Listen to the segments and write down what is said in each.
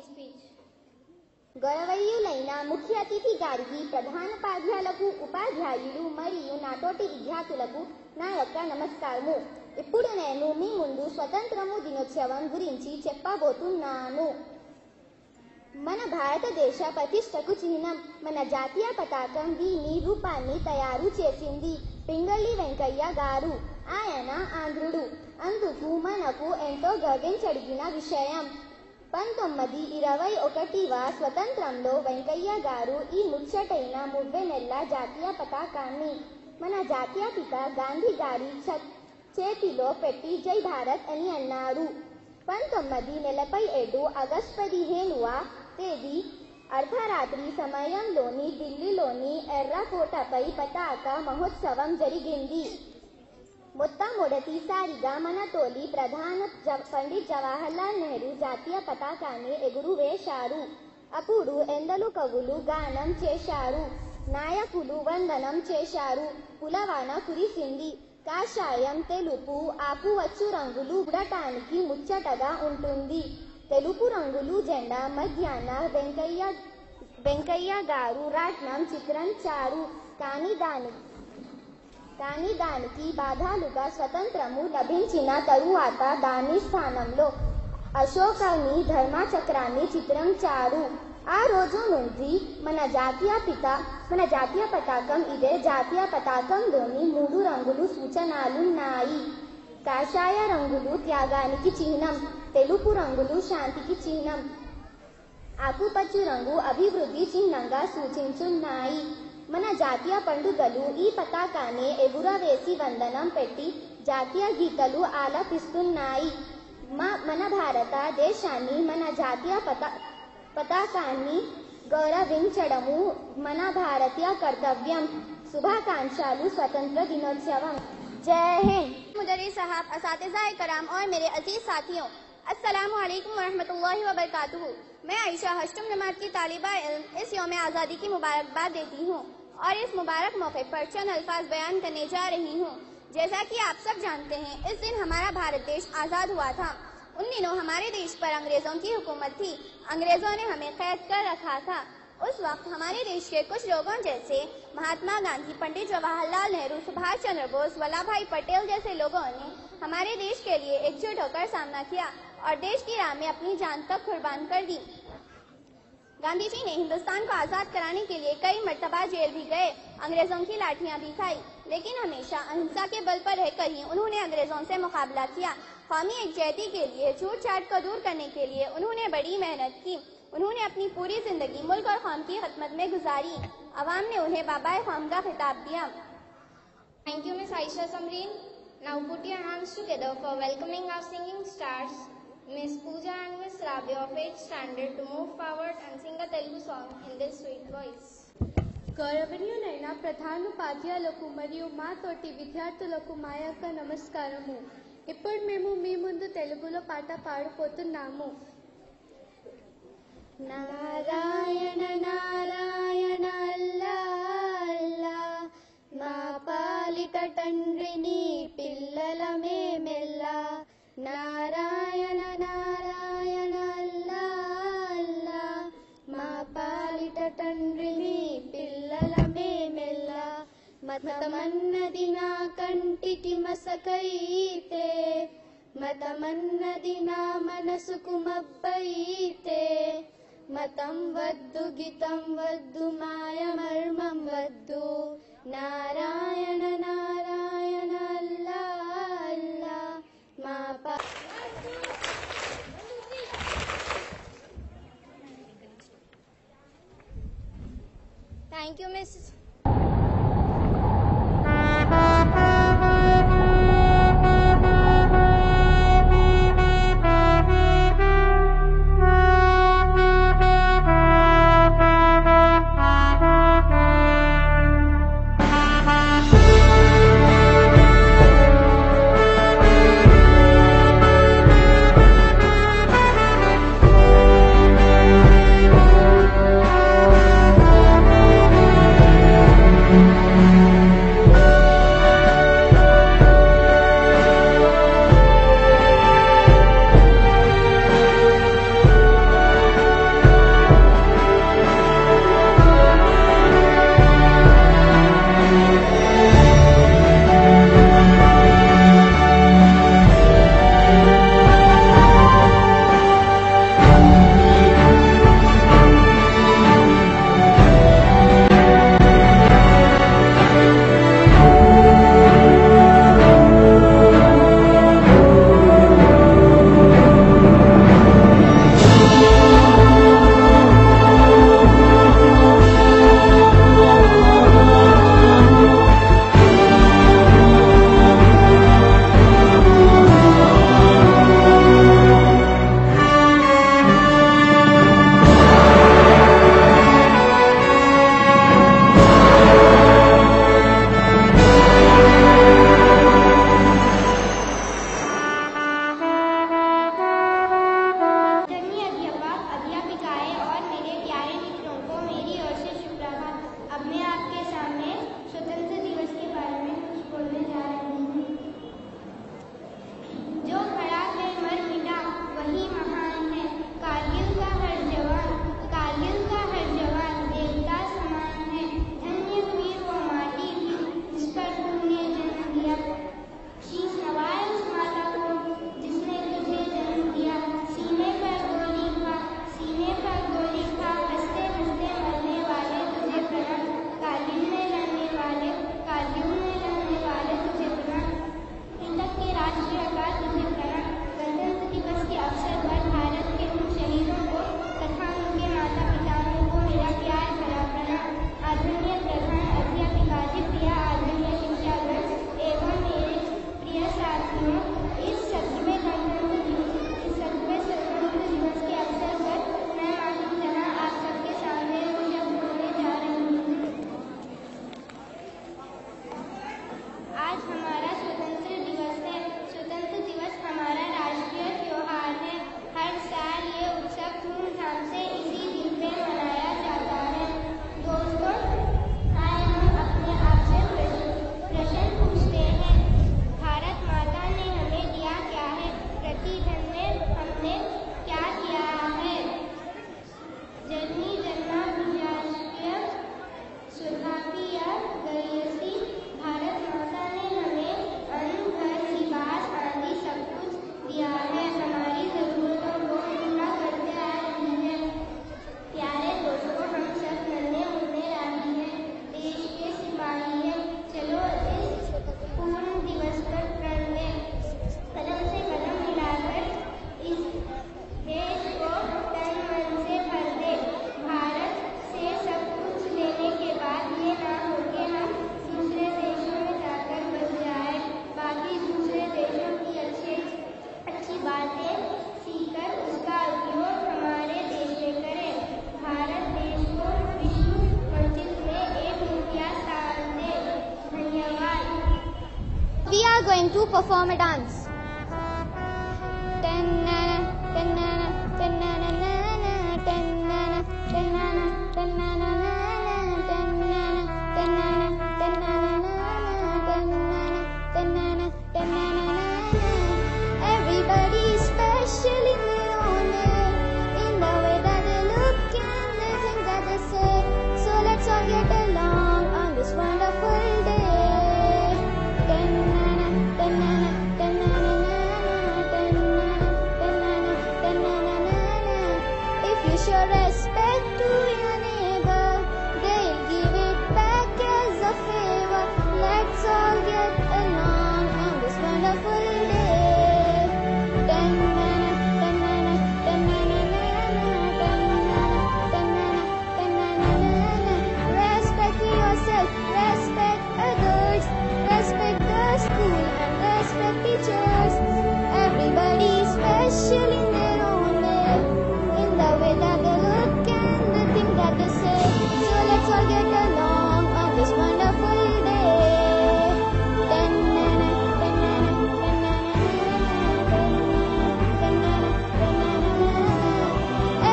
Speech. గౌరవనీయులైన ముఖ్య అతిథి గారికి, ప్రధానోపాధ్యాయులకు, ఉపాధ్యాయులు మరియు నాతోటి విద్యార్థులకు నా యొక్క నమస్కారము. ఇప్పుడు నేను మీ ముందు స్వతంత్రము దినోత్సవం గురించి చెప్పబోతున్నాను. మన భారతదేశ ప్రతిష్టకు చిహ్నం మన జాతీయ పతాకం. దీని రూపాన్ని తయారు చేసింది పింగళి వెంకయ్య గారు. ఆయన ఆంధ్రుడు. అందుకు మనకు ఎంతో గర్వించదగిన విషయం. 1921వ స్వతంత్రంలో వెంకయ్య గారు ఈ ముచ్చటైన 30 నెలల జాతీయ పతాకాన్ని మన జాతీయ పిత గాంధీ గారి చేతిలో పెట్టి జై భారత్ అని అన్నారు. 1947 ఆగస్టు 15వ తేదీ అర్ధరాత్రి సమయంలోని ఢిల్లీలోని ఎర్రకోటపై పతాక మహోత్సవం జరిగింది. మొట్టమొదటిసారిగా మన తొలి ప్రధాని పండిట్ జవహర్లాల్ నెహ్రూ జాతీయ పతాకాన్ని ఎగురవేశారు. అప్పుడు ఎందరో కవులు గానం చేశారు, నాయకులు వందనం చేశారు, పులవాన కురిసింది. కాషాయం, తెలుపు, ఆకుపచ్చు రంగులు చూడటానికి ముచ్చటగా ఉంటుంది. తెలుపు రంగులు జెండా మధ్యాహ్న వెంకయ్య గారు రాట్నం చిత్రించారు. కానీ దానికి బాధాలుగా స్వతంత్రము లభించిన తరువాత దాని స్థానంలో అశోకుని ధర్మచక్రాన్ని చిత్రించారు. ఆ రోజు నుంచి మన జాతీయ పతాకం ఇదే. జాతీయ పతాకంలోని 3 రంగులు సూచనలున్నాయి. కాషాయ రంగులు త్యాగానికి చిహ్నం, తెలుపు రంగులు శాంతికి చిహ్నం, ఆకుపచ్చు రంగు అభివృద్ధి చిహ్నంగా సూచించున్నాయి. మన జాతీయ పండుగలు ఈ పతాకాన్ని ఎగురవేసి వందనం పెట్టి జాతీయ గీతాలు ఆలపిస్తున్నాయి. మన భారతదేశాన్ని, మన జాతీయ పతాకాన్ని గౌరవించడము మన భారతీయ కర్తవ్యం. శుభాకాంక్షలు. స్వతంత్ర దినోత్సవం. जय हिंद. मुदर्रिस साहब, असातिज़ा कराम और मेरे अजीज साथियों, अस्सलामु अलैकुम वरहमतुल्लाहि वबरकातुहू। मैं आयशा हश्तम जमात की तालिबा इल्म इस यौम आज़ादी की मुबारकबाद देती हूँ और इस मुबारक मौके पर चंद अल्फाज बयान करने जा रही हूँ। जैसा कि आप सब जानते हैं, इस दिन हमारा भारत देश आज़ाद हुआ था। उन दिनों हमारे देश पर अंग्रेजों की हुकूमत थी। अंग्रेजों ने हमें कैद कर रखा था। उस वक्त हमारे देश के कुछ लोगों जैसे महात्मा गांधी, पंडित जवाहरलाल नेहरू, सुभाष चंद्र बोस, वल्लभ भाई पटेल जैसे लोगों ने हमारे देश के लिए एकजुट होकर सामना किया और देश की राह में अपनी जान तक कुर्बान कर दी। गांधी जी ने हिंदुस्तान को आज़ाद कराने के लिए कई मर्तबा जेल भी गए, अंग्रेजों की लाठियां भी खाई, लेकिन हमेशा अहिंसा के बल पर रहकर ही उन्होंने अंग्रेजों से मुकाबला किया। कौमी एकजुटता के लिए, छूट छाट को दूर करने के लिए उन्होंने बड़ी मेहनत की। उन्होंने अपनी पूरी जिंदगी मुल्क और कौम की खिदमत में गुजारी। अवाम ने उन्हें बाबाए कौम का खिताब दिया। Thank you, Miss Aisha Samreen. Now put your hands together for welcoming our singing stars, Miss Pooja and Miss Rabia of 8th standard, to move forward and sing a Telugu song in their sweet voice. గౌరవనీయులైన ప్రధానోపాధ్యాయులకు మరియు మా తోటి విద్యార్థులకు మా యొక్క నమస్కారము. ఇప్పుడు మేము మీ ముందు తెలుగులో పాట పాడుపోతున్నాము. నారాయణ నారాయణ అల్లా అల్లా, మా పాలిట తండ్రిని పిల్లల మేమెల్లా. నారాయణ నారాయణ అల్లా అల్లా, మా పాలిట తండ్రిని పిల్లల మేమెల్లా. మతమన్నది నా కంటికి మసకైతే, మతమన్నది నా మనసుకు మబ్బైతే, మతం వద్దు గీతం వద్దు మాయ మర్మం వద్దు. నారాయణ నారాయణ అల్లా అల్లా, మా Thank you, Miss. जन्मी जन्मा विजातीय सुधापिया गयसी। भारत माता ने हमें अन्न घर लिबास आदि सब कुछ दिया है। हमारी जरूरतों को पूरा करते आ रही है। प्यारे दोस्तों, हम सब नन्हे मुन्ने राही हैं, देश के सिपाही हैं। चलो इस पूर्ण दिवस पर प्रण लें, कदम से कदम मिलाकर इस देश को तन मन से भर दे। भारत से सब कुछ लेने के बाद ये ना हो कि हम दूसरे देशों में जाकर बस जाए। बाकी दूसरे देशों की अच्छी बातें सीखकर उसका उपयोग हमारे देश में करें। भारत देश को विश्व मंच में एक मुखिया स्थान दे। धन्यवाद। We are going to perform a dance. Everybody is special in their own way, in the way that they look and the things that they say. So let's all get along on this wonderful day. If you show respect to your neighbor, they'll give it back as a favor. Let's all get along on this wonderful day. Respect yourself, respect others, respect the school and respect teachers. Everybody is special in their own way, in the way that they look and the things that they say. So let's all get along on this wonderful day.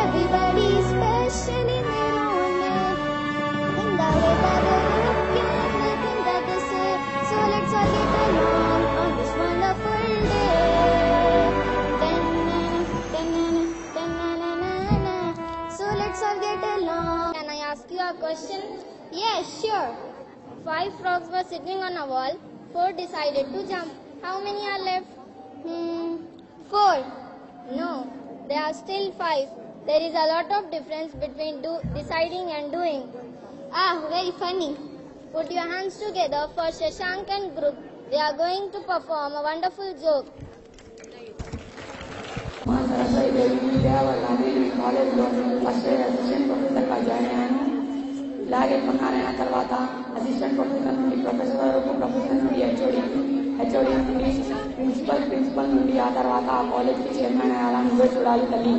Everybody is special in their own way, in the way that they look and the things that they say. So let's all get along on this wonderful day. So let's all get along. Can I ask you a question? Yes, sure. 5 frogs were sitting on a wall. 4 decided to jump. How many are left? 4. No, there are still 5. There is a lot of difference between deciding and doing. Ah, very funny. Put your hands together for Shashank and group. They are going to perform a wonderful joke. మా సరస్వతి దేవి విద్యావల్లి కాలేజ్లో first year assistant ప్రొఫెసర్గా join అయ్యాను. ఇలాగే కొన్నారైన తర్వాత assistant professor నుండి professor వరకు, professor నుండి HOD నుండి ప్రిన్సిపల్ నుండి ఆ తర్వాత ఆ కాలేజ్కి చైర్మన్ అయ్యాలా. నువ్వే చూడాలి తల్లి.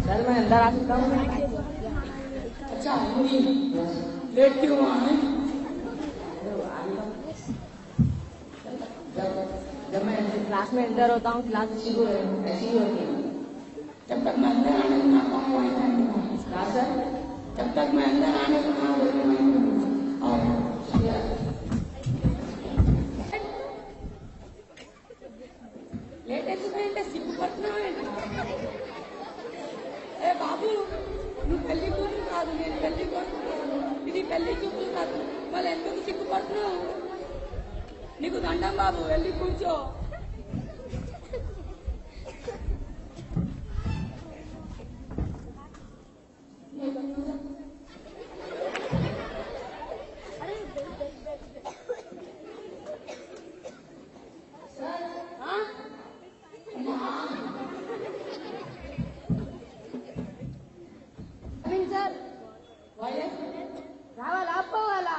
सर मैं अंदर आ सकता हूँ? अच्छा हिंदी लेट क्यों आए? जब मैं क्लास में अंदर होता हूँ क्लास ऐसी ही होती है. जब तक मैं अंदर आने को ना कहूँ वहीं रहूँगा. सर जब तक मैं अंदर आने को ना बोलूँ वहीं रहूँगा. और लेट ఎందుకంటే సిగ్గుపడుతున్నావు. ఏ బాబు, నువ్వు పెళ్లి కూతురు కాదు, నేను పెళ్లి కొడుకు. ఇది పెళ్లి చూపులు కాదు, వాళ్ళు ఎందుకు సిగ్గుపడుతున్నావు? నీకు దండం బాబు, వెళ్ళి కూర్చో. రావాలా పోవాలా?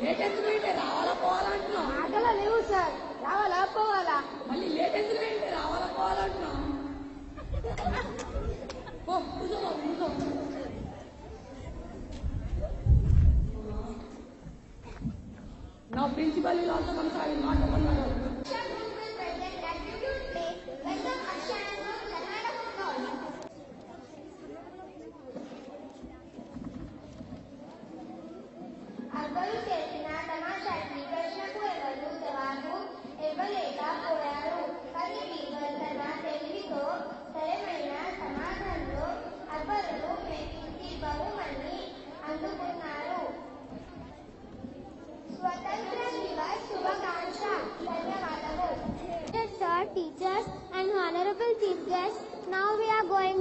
లేట్ ఎందుకంటే రావాలా పోవాలంటున్నావు? ఆటలా లేవు సార్. రావాలా పోవాలా? మళ్ళీ లేట్ ఎందుకంటే రావాలా పోవాలంటున్నావు? కూర్చో బాబు, కూర్చో. నా principal will also come, I will not open my door. అసలు చేసిన తమాషాకి ప్రశ్నకు ఎవరు జవాబు ఇవ్వలేకపోయారు. కానీ బీగల్ తన తెలివితో సరైన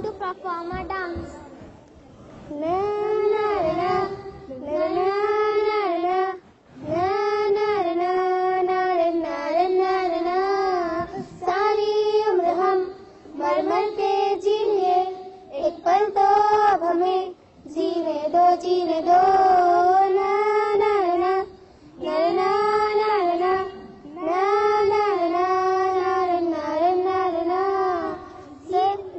going to perform a dance. सारी उम्र हम मर मर के जी लिए, एक पल तो अब हमें जीने दो ना ना ना ना ना ना ना ना ना ना na na.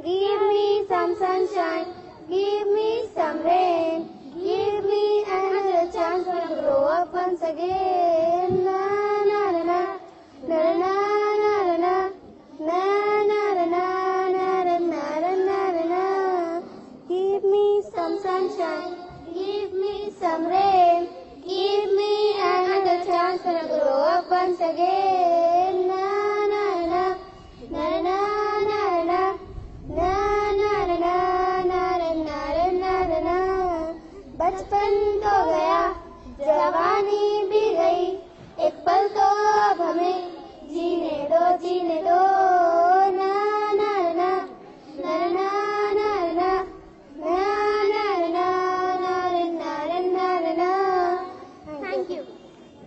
Give me some sunshine, give me some rain, give me another chance to grow up once again. Na na na na na na na na na na na na na na. Give me some sunshine, give me some rain, give me another chance to grow up once again. Na na na na na na na na na na na na. बचपन तो गया, जवानी भी गई, एक पल तो अब हमें जीने दो ना ना ना ना ना ना ना na na na na na na. Thank you.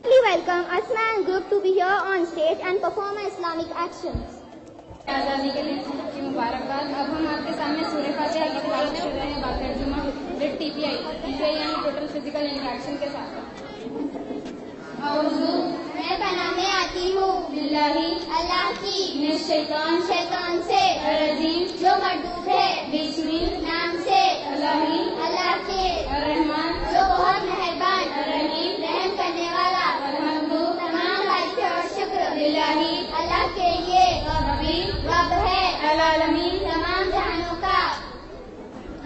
We welcome Asma and group to be here on stage and perform Islamic actions. आज़ादी के दिन की मुबारकबाद। अब हम आपके सामने सूरह फातिहा की तिलावत कर रहे हैं बाक़ी जुमा विद TPI यानी टोटल फिजिकल इंटरेक्शन के साथ। मैं बनाने आती हूँ बिल्लाही अल्लाह की मिनश शैतान से अर्रजीम जो मरदूद है बिस्मिल नाम से अल्लाही अल्लाह के अर्रहमान जो बहुत मेहरबान अर्रहीम रहम करने वाला अलहम्दु तमाम तारीफ़ें और शुक्र बिल्लाही अल्लाह के लिए रब्बी रब है अल-आलमीन तमाम जहानों का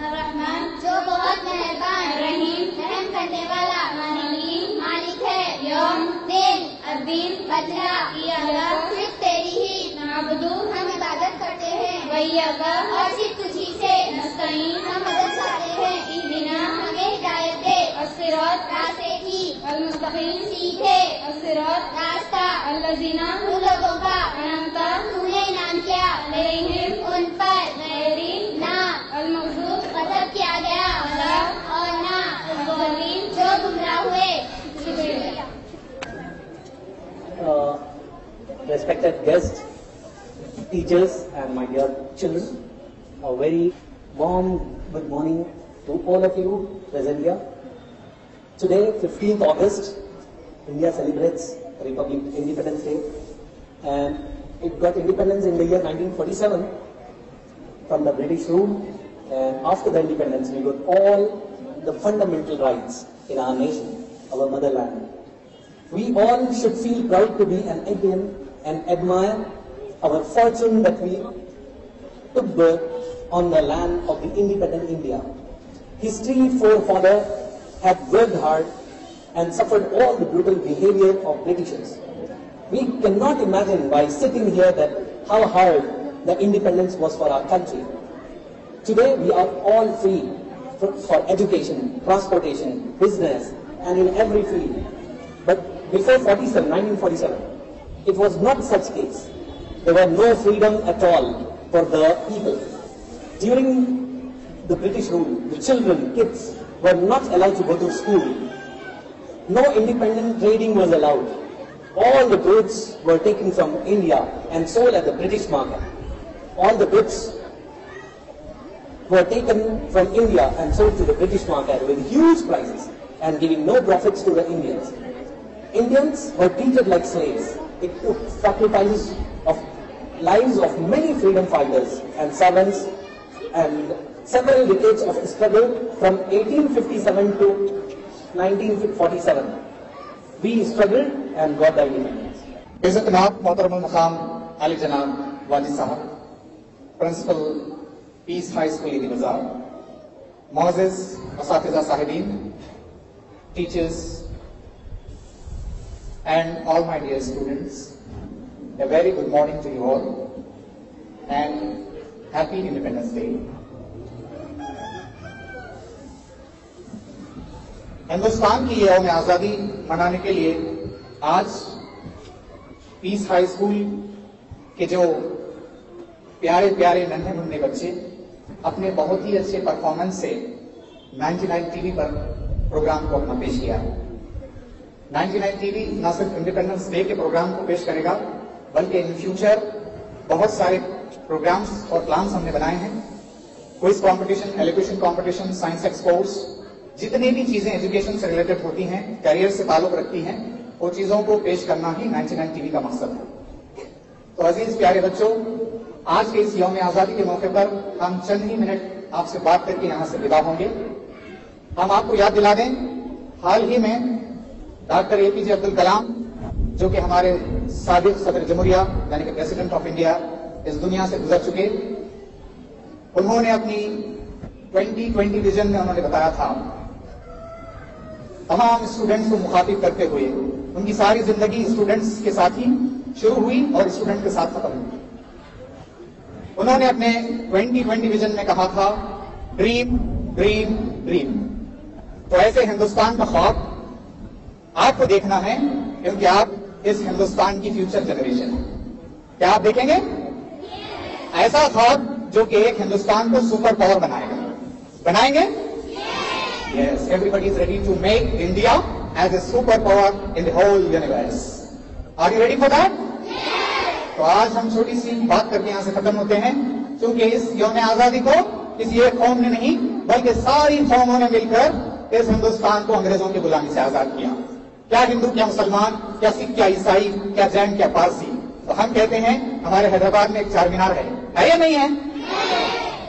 अर्रहमान जो बहुत मेहरबान अर्रहीम रहम करने वाला मालिक है यौम दिन अद्दीन बदला इय्याका सिर्फ तेरी ही नअबुदु हम इबादत करते हैं व इय्याका और सिर्फ तुझी से नस्तईन हम मदद चाहते हैं इहदिना हमें हिदायत दे अस्सिरात रास्ते की अल-मुस्तकीम सीधे अस्सिरात रास्ता अल्लज़ीना उन लोगों का अनअमता तूने इनाम किया अलैहिम उन पर गैरी ना अल-मग़ज़ूब गज़ब किया गया और ना अल-ज़ालिम जो गुमराह हुए। Respected guests, teachers and my dear children, a very warm good morning to all of you present here. Today, 15th August, India celebrates Independence Day, and it got independence in the year 1947 from the British rule, and after the independence we got all the fundamental rights in our nation, our motherland. We all should feel proud to be an Indian and admire our fortune that we took birth on the land of the independent India. History forefathers had worked hard and suffered all the brutal behavior of Britishers. We cannot imagine by sitting here that how hard the independence was for our country. Today we are all free for education, transportation, business, and in every field. But before 1947, it was not such case. There was no freedom at all for the people. During the British rule, the children, kids, were not allowed to go to school. No independent trading was allowed. All the goods were taken from India and sold at the British market. All the goods were taken from India and sold to the British market with huge prices and giving no profits to the Indians. Indians were treated like slaves. It took sacrifices of lives of many freedom fighters and servants and several decades of struggle from 1857 to 1947. We struggled and got the independence. इज़्ज़त जनाब मोहतरम मकाम अली जनाब वाजिद साहब, principal piece high school ईदी बाजार, मोअज़्ज़िज़ असातिज़ा साहिबीन, teachers and all my dear students, a very good morning to you all and happy Independence Day. Hindustan की यौम आज़ादी मनाने के लिए आज पीस हाई स्कूल के जो प्यारे प्यारे नन्हे मुन्ने बच्चे अपने बहुत ही अच्छे परफॉर्मेंस से 99 टीवी पर प्रोग्राम को अपना पेश किया। 99 टीवी न सिर्फ इंडिपेंडेंस डे के प्रोग्राम को पेश करेगा, बल्कि इन फ्यूचर बहुत सारे प्रोग्राम्स और प्लान्स हमने बनाए हैं। Quiz competition, elocution competition, science exports, जितनी भी चीजें एजुकेशन से रिलेटेड होती हैं, करियर से ताल्लुक रखती हैं, वो चीजों को पेश करना ही 99 टीवी का मकसद है। तो अजीज प्यारे बच्चों, आज के इस यौम आजादी के मौके पर हम चंद ही मिनट आपसे बात करके यहां से विदा होंगे। हम आपको याद दिला दें, हाल ही में डॉक्टर APJ अब्दुल कलाम, जो कि हमारे साबिक सदर जमहूरिया यानी कि प्रेसिडेंट ऑफ इंडिया, इस दुनिया से गुजर चुके, उन्होंने अपनी 2020 विजन में उन्होंने बताया था, तमाम स्टूडेंट्स को मुखातिब करते हुए, उनकी सारी जिंदगी स्टूडेंट्स के साथ ही शुरू हुई और स्टूडेंट के साथ खत्म हुई। उन्होंने अपने 2020 विजन में कहा था, ड्रीम ड्रीम ड्रीम। तो ऐसे हिंदुस्तान का ख्वाब आपको देखना है, क्योंकि आप इस हिंदुस्तान की फ्यूचर जनरेशन है। क्या आप देखेंगे? ऐसा ख्वाब जो कि एक हिंदुस्तान को सुपर पावर बनाएगा। बनाएंगे? Yes, everybody is ready to make India as a superpower in the whole universe. Are you ready for that? तो आज हम छोटी सी बात करके यहाँ से खत्म होते हैं, क्योंकि इस यौम आजादी को किसी एक कौम ने नहीं, बल्कि सारी कौमों ने मिलकर इस हिंदुस्तान को अंग्रेजों की गुलामी से आजाद किया। क्या हिंदू, क्या मुसलमान, क्या सिख, क्या ईसाई, क्या जैन, क्या पारसी। तो हम कहते हैं हमारे हैदराबाद में एक चार मीनार है या नहीं है?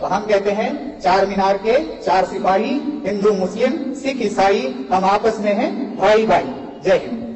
तो हम कहते हैं चार मीनार के चार सिपाही, हिंदू, मुस्लिम, सिख, ईसाई, हम आपस में हैं भाई भाई। जय हिंद।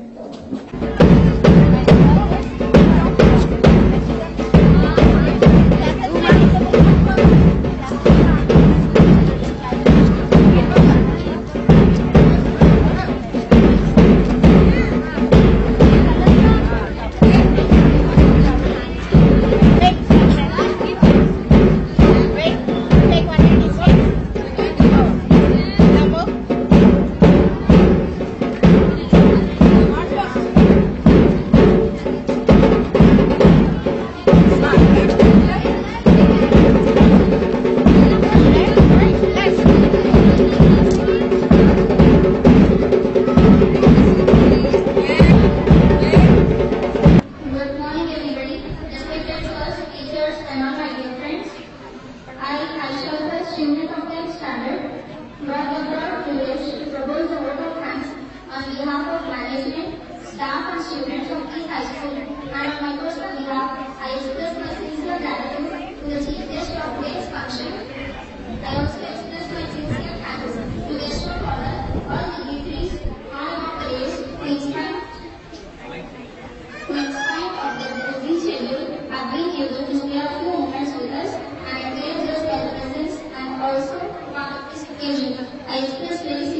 I express